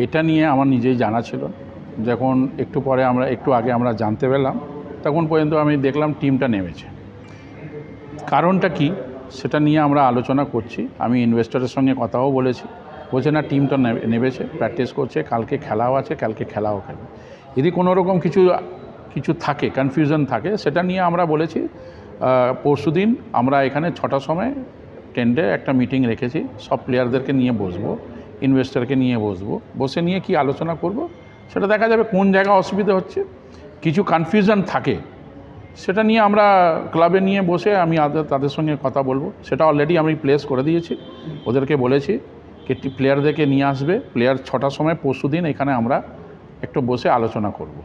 এটা নিয়ে আমার নিজেই জানা ছিল। যখন একটু আগে আমরা জানতে পেলাম, তখন পর্যন্ত আমি দেখলাম টিমটা নেমেছে। কারণটা কি সেটা নিয়ে আমরা আলোচনা করছি। আমি ইনভেস্টরের সঙ্গে কথাও বলেছি, বলছে না টিমটা নেমেছে, প্র্যাকটিস করছে, কালকে খেলাও আছে, কালকে খেলাও খেলবে। যদি কোনো রকম কিছু থাকে, কনফিউশন থাকে, সেটা নিয়ে আমরা বলেছি পরশুদিন আমরা এখানে 6টার সময় টেন্টে একটা মিটিং রেখেছি। সব প্লেয়ারদেরকে নিয়ে বসবো, ইনভেস্টরকে নিয়ে বসে নিয়ে কি আলোচনা করব সেটা দেখা যাবে। কোন জায়গায় অসুবিধা হচ্ছে, কিছু কনফিউশন থাকে, সেটা নিয়ে আমরা ক্লাবে নিয়ে বসে আমি তাদের সঙ্গে কথা বলবো। সেটা অলরেডি আমি প্লেস করে দিয়েছি, ওদেরকে বলেছি কি প্লেয়ারদেরকে নিয়ে আসবে। প্লেয়ার 6টার সময় পরশুদিন এখানে আমরা একটু বসে আলোচনা করব।